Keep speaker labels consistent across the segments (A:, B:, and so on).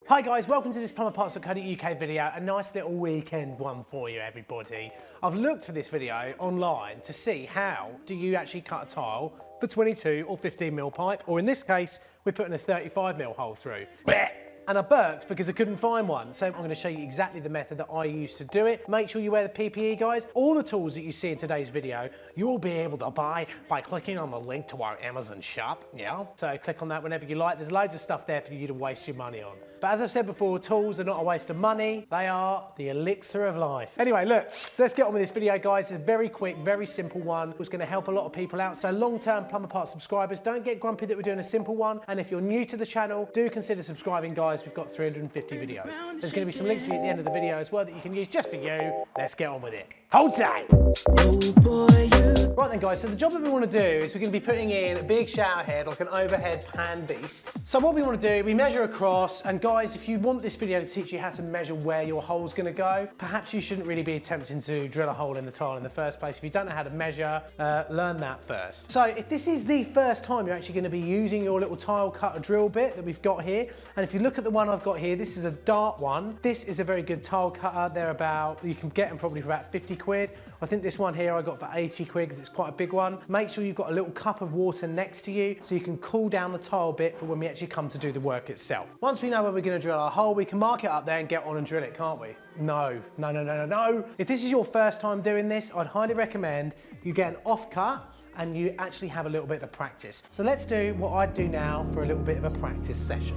A: Hi guys, welcome to this plumberparts.co.uk video, a nice little weekend one for you everybody. I've looked for this video online to see how do you actually cut a tile for 22 or 15mm pipe, or in this case, we're putting a 35mm hole through. And I burped because I couldn't find one. So I'm going to show you exactly the method that I used to do it. Make sure you wear the PPE, guys. All the tools that you see in today's video, you'll be able to buy by clicking on the link to our Amazon shop, yeah? So click on that whenever you like. There's loads of stuff there for you to waste your money on. But as I've said before, tools are not a waste of money. They are the elixir of life. Anyway, look, so let's get on with this video, guys. It's a very quick, very simple one. It's going to help a lot of people out. So long-term Plumber Parts subscribers, don't get grumpy that we're doing a simple one. And if you're new to the channel, do consider subscribing, guys. We've got 350 videos. There's going to be some links for you at the end of the video as well that you can use just for you. Let's get on with it. Hold tight. Right then, guys, so the job that we want to do is we're going to be putting in a big shower head, like an overhead pan beast. So what we want to do, we measure across, and guys, if you want this video to teach you how to measure where your hole's going to go, perhaps you shouldn't really be attempting to drill a hole in the tile in the first place. If you don't know how to measure, learn that first. So if this is the first time you're actually going to be using your little tile cutter drill bit that we've got here, and if you look at the one I've got here, this is a dart one. This is a very good tile cutter. They're about, you can get them probably for about 50 quid. I think this one here I got for 80 quid because it's quite a big one. Make sure you've got a little cup of water next to you so you can cool down the tile bit for when we actually come to do the work itself. Once we know where we're going to drill our hole, we can mark it up there and get on and drill it, can't we? No. If this is your first time doing this, I'd highly recommend you get an offcut and you actually have a little bit of practice. So let's do what I'd do now for a little bit of a practice session.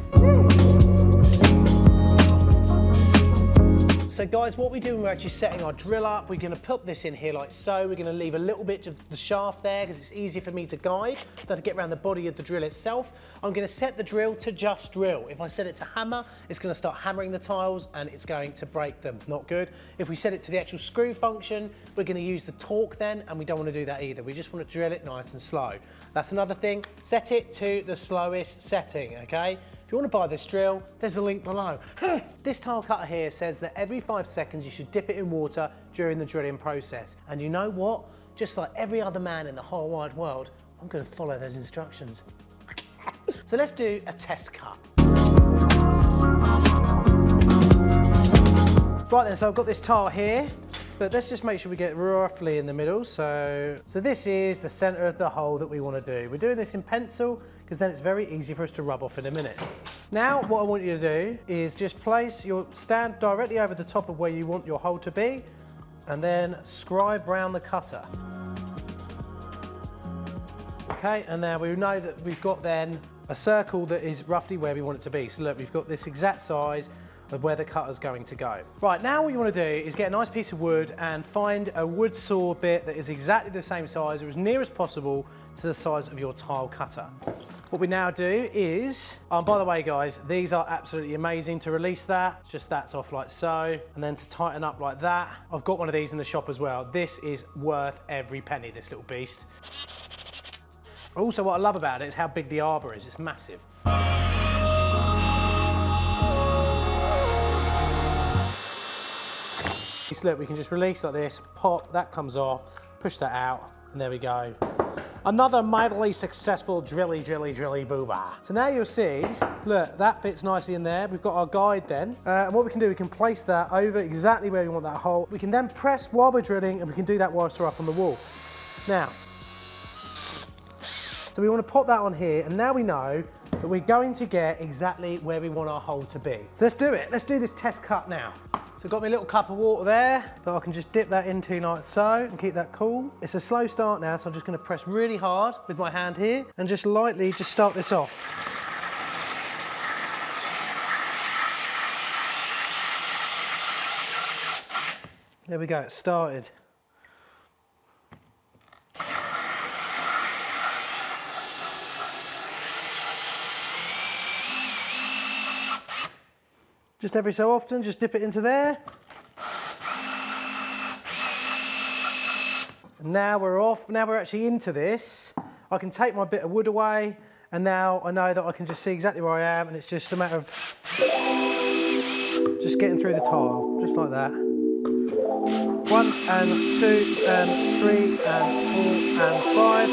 A: So guys, what we do when we're actually setting our drill up, we're going to put this in here like so. We're going to leave a little bit of the shaft there because it's easier for me to guide than to get around the body of the drill itself. I'm going to set the drill to just drill. If I set it to hammer, it's going to start hammering the tiles and it's going to break them. Not good. If we set it to the actual screw function, we're going to use the torque then, and we don't want to do that either. We just want to drill it nice and slow. That's another thing. Set it to the slowest setting, okay? If you want to buy this drill, there's a link below. This tile cutter here says that every 5 seconds you should dip it in water during the drilling process. And you know what? Just like every other man in the whole wide world, I'm going to follow those instructions. So let's do a test cut. Right then, so I've got this tile here, but let's just make sure we get roughly in the middle. So this is the center of the hole that we want to do. We're doing this in pencil because then it's very easy for us to rub off in a minute. Now, what I want you to do is just place your stand directly over the top of where you want your hole to be, and then scribe round the cutter. Okay, and now we know that we've got then a circle that is roughly where we want it to be. So look, we've got this exact size of where the cutter's going to go. Right, now what you want to do is get a nice piece of wood and find a wood saw bit that is exactly the same size or as near as possible to the size of your tile cutter. What we now do is, by the way guys, these are absolutely amazing. To release that, just that's off like so, and then to tighten up like that. I've got one of these in the shop as well. This is worth every penny, this little beast. Also, what I love about it is how big the arbor is. It's massive. Look, we can just release like this, pop, that comes off, push that out, and there we go. Another mightily successful drilly booba. So now you'll see, look, that fits nicely in there. We've got our guide then. And what we can do, we can place that over exactly where we want that hole. We can then press while we're drilling, and we can do that whilst we're up on the wall. Now, so we want to pop that on here, and now we know that we're going to get exactly where we want our hole to be. So let's do it. Let's do this test cut now. So I've got my little cup of water there that I can just dip that into like so and keep that cool. It's a slow start now, so I'm just going to press really hard with my hand here and just lightly just start this off. There we go, it started. Just every so often, just dip it into there. And now we're off, now we're actually into this. I can take my bit of wood away, and now I know that I can just see exactly where I am, and it's just a matter of just getting through the tile, just like that. 1 and 2 and 3 and 4 and 5.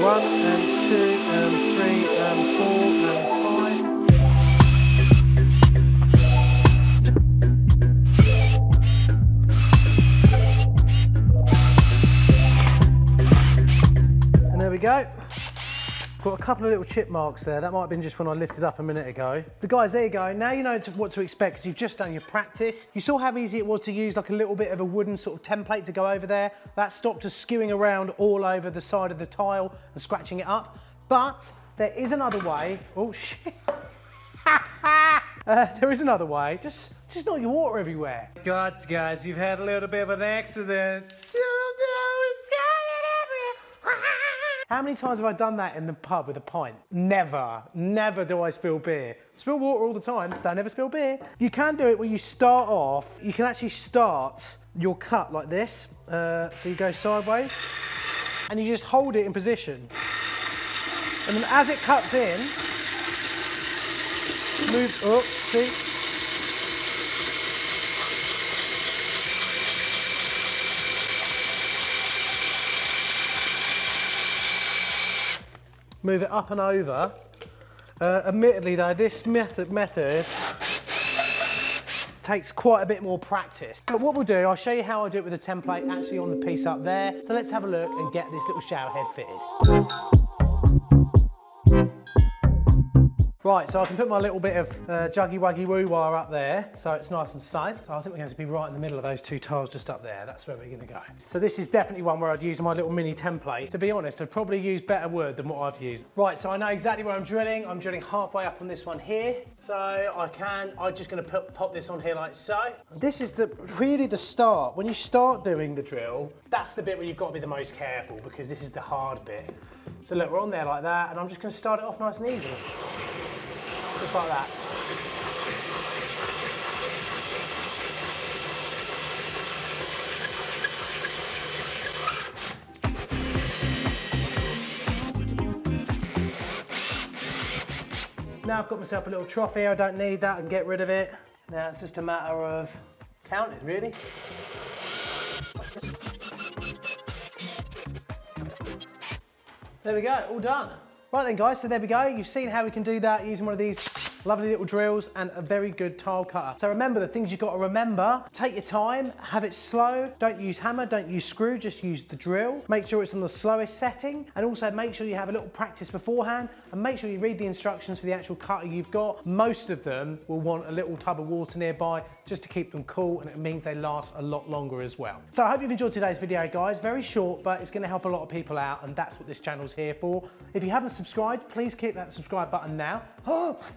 A: 1 and 2 and 3 and 4 and Got a couple of little chip marks there. That might have been just when I lifted up a minute ago. But guys, there you go. Now you know what to expect because you've just done your practice. You saw how easy it was to use like a little bit of a wooden sort of template to go over there. That stopped us skewing around all over the side of the tile and scratching it up. But there is another way. Oh shit. There is another way. Just not your water everywhere. God, guys, we've had a little bit of an accident. How many times have I done that in the pub with a pint? Never, never do I spill beer. Spill water all the time, don't ever spill beer. You can do it when you start off. You can actually start your cut like this. So you go sideways and you just hold it in position. And then as it cuts in, move up, see? Move it up and over. Admittedly though, this method takes quite a bit more practice. But what we'll do, I'll show you how I do it with a template actually on the piece up there. So let's have a look and get this little shower head fitted. Right, so I can put my little bit of juggy wuggy woo wire up there so it's nice and safe. So I think we're going to be right in the middle of those two tiles just up there. That's where we're going to go. So this is definitely one where I'd use my little mini template. To be honest, I'd probably use better wood than what I've used. Right, so I know exactly where I'm drilling. I'm drilling halfway up on this one here. So I'm just going to pop this on here like so. This is really the start. When you start doing the drill, that's the bit where you've got to be the most careful because this is the hard bit. So look, we're on there like that and I'm just going to start it off nice and easy. Just like that. Now I've got myself a little trough here, I don't need that, I can get rid of it. Now it's just a matter of counting, really. There we go, all done. Right then guys, so there we go. You've seen how we can do that using one of these lovely little drills and a very good tile cutter. So remember the things you've got to remember. Take your time, have it slow. Don't use hammer, don't use screw, just use the drill. Make sure it's on the slowest setting and also make sure you have a little practice beforehand and make sure you read the instructions for the actual cutter you've got. Most of them will want a little tub of water nearby just to keep them cool and it means they last a lot longer as well. So I hope you've enjoyed today's video guys. Very short, but it's going to help a lot of people out and that's what this channel's here for. If you haven't subscribed, please click that subscribe button now.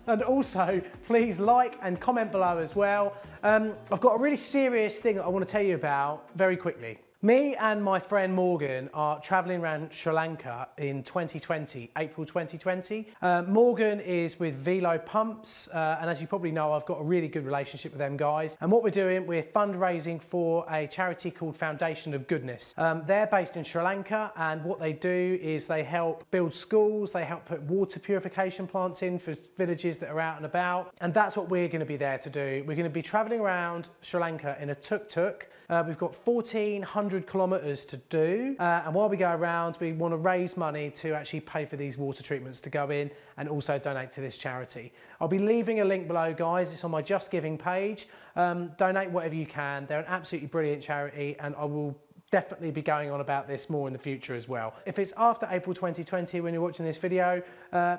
A: And also, please like and comment below as well. I've got a really serious thing that I want to tell you about very quickly. Me and my friend Morgan are traveling around Sri Lanka in 2020, April 2020. Morgan is with Velo Pumps, and as you probably know, I've got a really good relationship with them guys. And what we're doing, we're fundraising for a charity called Foundation of Goodness. They're based in Sri Lanka, and what they do is they help build schools, they help put water purification plants in for villages that are out and about. And that's what we're going to be there to do. We're going to be traveling around Sri Lanka in a tuk-tuk. We've got 1,400 kilometers to do. And while we go around, we want to raise money to actually pay for these water treatments to go in and also donate to this charity. I'll be leaving a link below, guys. It's on my Just Giving page. Donate whatever you can. They're an absolutely brilliant charity and I will definitely be going on about this more in the future as well. If it's after April 2020 when you're watching this video,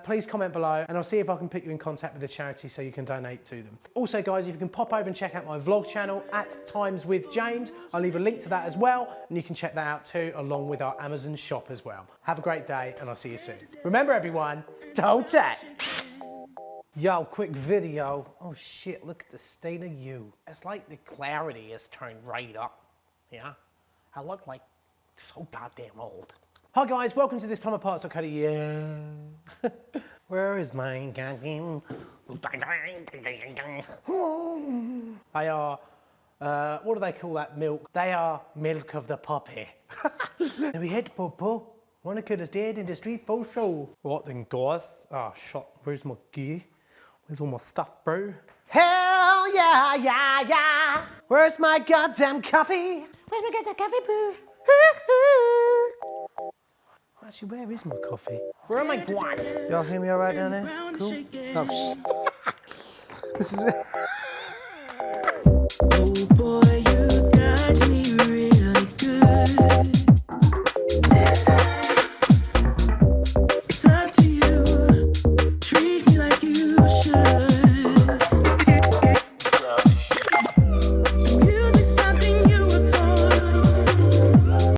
A: please comment below and I'll see if I can put you in contact with the charity so you can donate to them. Also guys, if you can pop over and check out my vlog channel at Times with James, I'll leave a link to that as well and you can check that out too along with our Amazon shop as well. Have a great day and I'll see you soon. Remember everyone, don't tech. Yo, quick video. Oh shit, look at the state of you. It's like the clarity has turned right up, yeah? I look like so goddamn old. Hi guys, welcome to this plumberparts.co.uk. Yeah. Where is my goddamn... They are, what do they call that milk? They are milk of the puppy. We hit Popo. One of us dead in the street for show. What then guys? Oh shit, where's my gear? Where's all my stuff, bro? Hell yeah, yeah, yeah. Where's my goddamn coffee? Where's my goddamn coffee, boo? Actually, where is my coffee? Where am I going? Y'all hear me all right down there? Cool? Oh, this is... Oh boy.